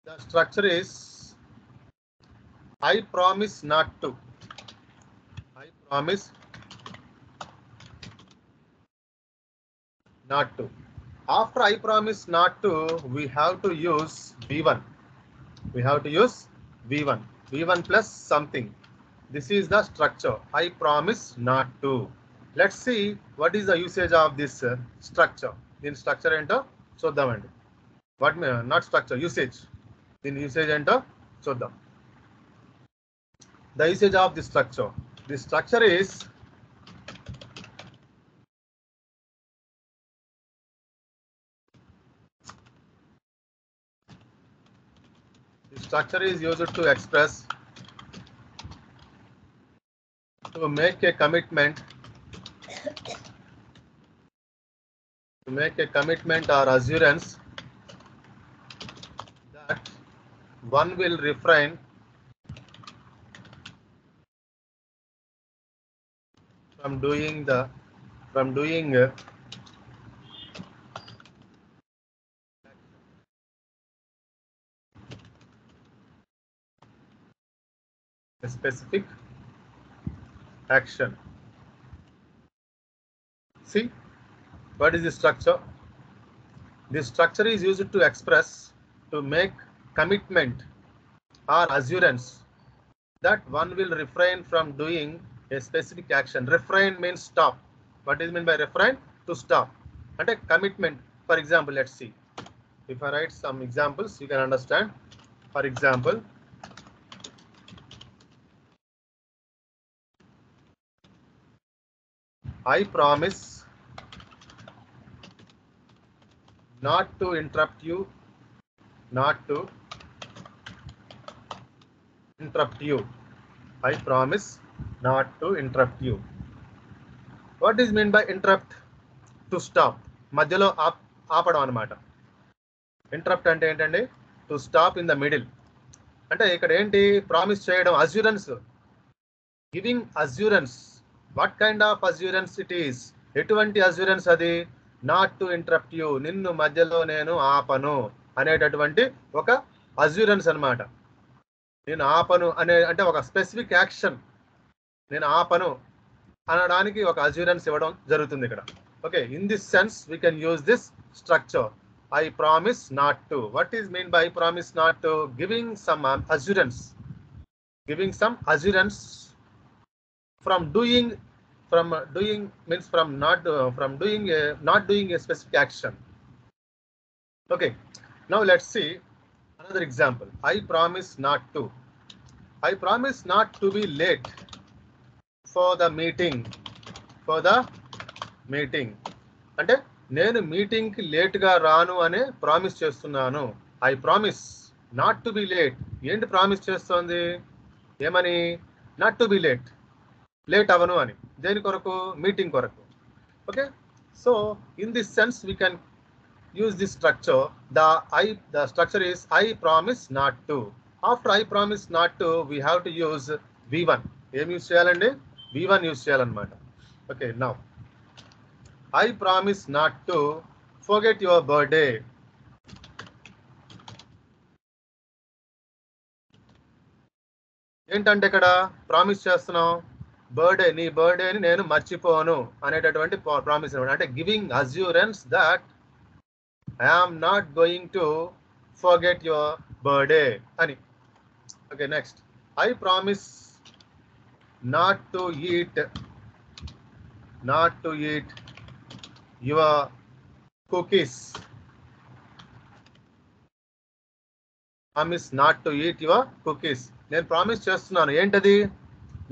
The structure is I promise not to. I promise not to. After I promise not to, we have to use V1. We have to use V1. V1 plus something. This is the structure. I promise not to. Let's see what is the usage of this structure. In structure enter చూద్దామండి. What not structure, usage. In usage enter చూద్దాం. The usage of this structure. This structure is used to express, to make a commitment, or assurance that one will refrain from doing a specific action. See, what is the structure? This structure is used to express, to make commitment or assurance that one will refrain from doing a specific action. Refrain means stop. What is meant by refrain? To stop. And a commitment. For example, let's see. If I write some examples, you can understand. For example, I promise not to interrupt you. Not to interrupt you. I promise not to interrupt you. What is meant by interrupt? To stop. మధ్యలో ఆపడం అన్నమాట. Interrupt అంటే ఏంటండి? To stop in the middle. అంటే ఇక్కడ ఏంటి? Promise చేయడం, assurance, giving assurance. What kind of assurance it is? ఎటువంటి అస్యూరెన్స్ అది? నాట్ టు ఇంటరప్ట్ యూ, నిన్ను మధ్యలో నేను ఆపను అనేటటువంటి ఒక అస్యూరెన్స్ అన్నమాట. నేను ఆపను అనే అంటే ఒక స్పెసిఫిక్ యాక్షన్, నేను ఆపను అనడానికి ఒక అస్యూరెన్స్ ఇవ్వడం జరుగుతుంది ఇక్కడ. Okay, in this sense we can use this structure. I promise not to. What is meant by I promise not to? Giving some assurance. Giving some assurance from doing means from not doing a specific action. Okay. Now let's see another example. I promise not to. I promise not to be late for the meeting. For the meeting. అంటే నేను మీటింగ్కి లేట్గా రాను అనే promise చేస్తున్నాను. I promise not to be late. ఏంటి promise చేస్తోంది? ఏమని? Not to be late, late అవను అని. దేని కొరకు? మీటింగ్ కొరకు. Okay, so in this sense we can use this structure. The structure is I promise not to. After I promise not to we have to use V1. ఏం use చేయాలండి? V1 use చేయాలన్నమాట. Okay, now I promise not to forget your birthday. ఏంటంటే ఇక్కడ promise చేస్తున్నాం, birthday, నీ బర్త్డేని నేను మర్చిపోను అనేటటువంటి ప్రామిస్ అనమాట. అంటే giving assurance that I am not going to forget your birthday అని. Okay, next I promise not to eat your cookies. Promise not to eat your cookies. నేను ప్రామిస్ చేస్తున్నాను, ఏంటది?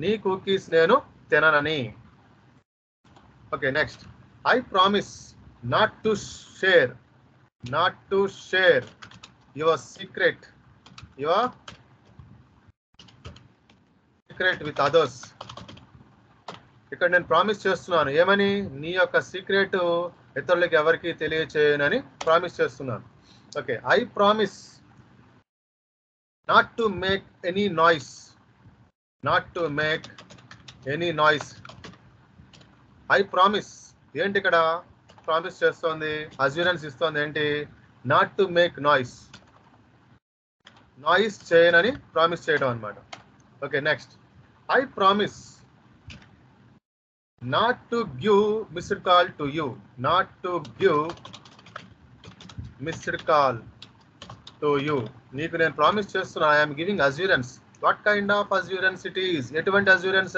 నీ కుకీస్ నేను తిననని. Okay, next I promise not to share your secret with others. ఇక్కడ నేను promise చేస్తున్నాను, ఏమని? నీ యొక్క సీక్రెట్ ఇతరులకు ఎవరికి తెలియచేయనని ప్రామిస్ చేస్తున్నాను. Okay, I promise not to make any noise. I promise ఏంటి ఇక్కడ ప్రామిస్ చేస్తోంది? అస్యూరెన్స్ ఇస్తోంది. ఏంటి? Not to make noise. Noise చేయనని ప్రామిస్ చేయడం అనమాట. Okay, next I promise not to give missed call to you. Not to give missed call to you. నీకు నేను ప్రామిస్ చేస్తున్నా, I'm giving assurance. What kind of assurance it is? ఎటువంటి assurance?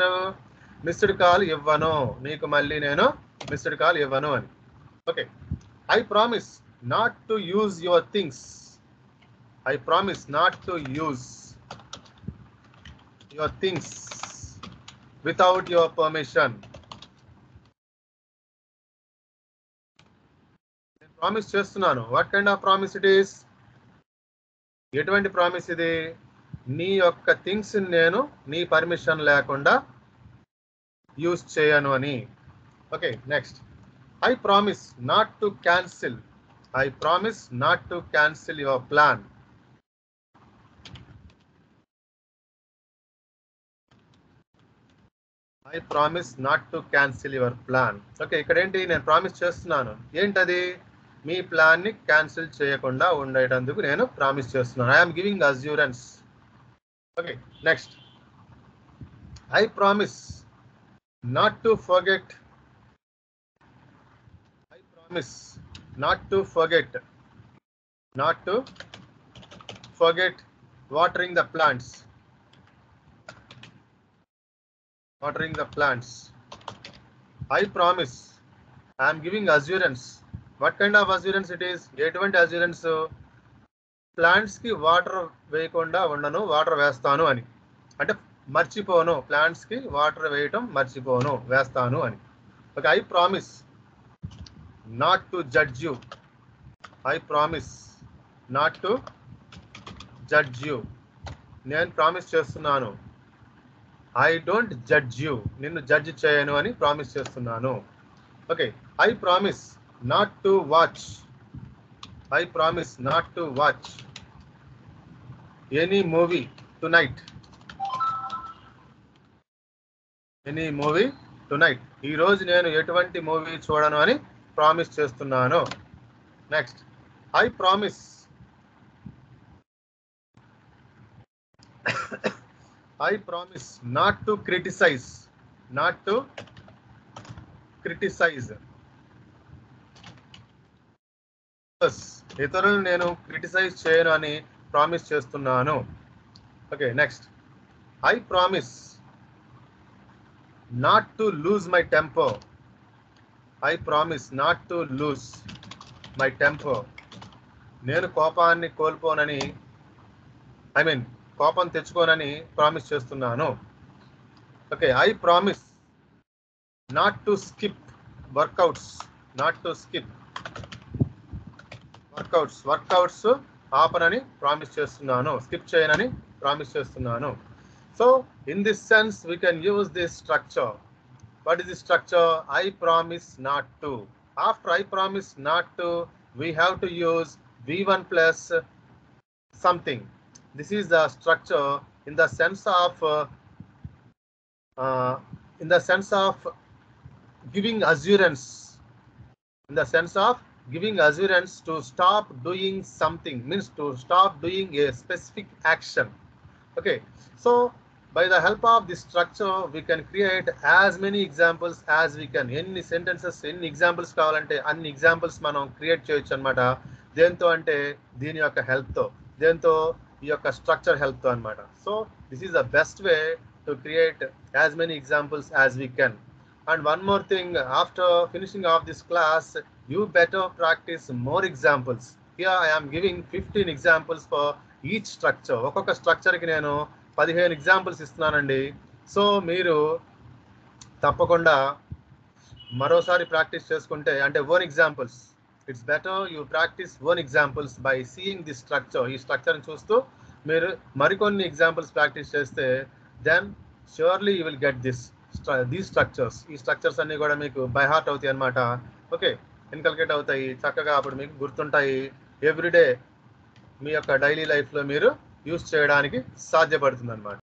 Missed call ఇవ్వను, నీకు మళ్ళీ నేను missed call ఇవ్వను అని. Okay, I promise not to use your things. I promise not to use your things without your permission. నేను promise చేస్తున్నాను. What kind of promise it is? ఎటువంటి ప్రామిస్ ఇది? నీ యొక్క థింగ్స్ నేను నీ పర్మిషన్ లేకుండా యూజ్ చేయను అని. Okay, next I promise not to cancel. I promise not to cancel your plan. I promise not to cancel your plan. Okay, ఇక్కడ ఏంటి? నేను ప్రామిస్ చేస్తున్నాను. ఏంటది? మీ ప్లాన్ని క్యాన్సిల్ చేయకుండా ఉండేటందుకు నేను ప్రామిస్ చేస్తున్నాను. I'm giving assurance. Okay, next I promise not to forget. I promise not to forget. Not to forget watering the plants. Watering the plants. I promise. I am giving assurance. What kind of assurance it is? ఎటువంటి assurance? Plants కి water వేయకుండా ఉండను, water వేస్తాను అని. అంటే మర్చిపోను, plants కి water వేయటం మర్చిపోను, వేస్తాను అని. Okay, I promise not to judge you. I promise not to judge you. నేను ప్రామిస్ చేస్తున్నాను, ఐ డోంట్ జడ్జ్ యూ, నిన్ను జడ్జ్ చేయను అని ప్రామిస్ చేస్తున్నాను. Okay, I promise not to watch. I promise not to watch any movie tonight. Any movie tonight. ఈరోజు నేను ఎటువంటి movie చూడను అని ప్రామిస్ చేస్తున్నాను. Next I promise I promise not to criticize. Not to criticize. ఇతరులను నేను criticise చేయను అని ప్రామిస్ చేస్తున్నాను. Okay, next I promise not to lose my temper. I promise not to lose my temper. నేను కోపాన్ని కోల్పోనని, కోపం తెచ్చుకోనని ప్రామిస్ చేస్తున్నాను. Okay, I promise not to skip workouts. Not to skip workouts. Workouts ఆపనని ప్రామిస్ చేస్తున్నాను, skip చేయనని promise చేస్తున్నాను. So in this sense we can use this structure. What is the structure? I promise not to. After I promise not to, we have to use V1 plus something. This is the structure in the sense of giving assurance. In the sense of giving assurance to stop doing something, means to stop doing a specific action. Okay, so by the help of this structure we can create as many examples as we can. Any sentences, any examples kavalante anni examples manam create cheyochu annamata. Dento ante dini yokka help tho, dento ఈ యొక్క structure help తో అనమాట. So this is the best way to create as many examples as we can. And one more thing, after finishing of this class you better practise more examples. Here I am giving 15 examples for each structure. ఒక్కొక్క స్ట్రక్చర్కి నేను 15 examples ఇస్తున్నానండి. So మీరు తప్పకుండా మరోసారి practice చేసుకుంటే, అంటే own examples, it's better you practise own examples by seeing this structure. ఈ స్ట్రక్చర్ని చూస్తూ మీరు మరికొన్ని ఎగ్జాంపుల్స్ ప్రాక్టీస్ చేస్తే then surely you will get these structures. ఈ స్ట్రక్చర్స్ అన్నీ కూడా మీకు బై హార్ట్ అవుతాయి అనమాట. ఓకే, ఇన్కల్కేట్ అవుతాయి చక్కగా, అప్పుడు మీకు గుర్తుంటాయి. ఎవ్రీడే మీ యొక్క డైలీ లైఫ్లో మీరు యూజ్ చేయడానికి సాధ్యపడుతుంది అనమాట.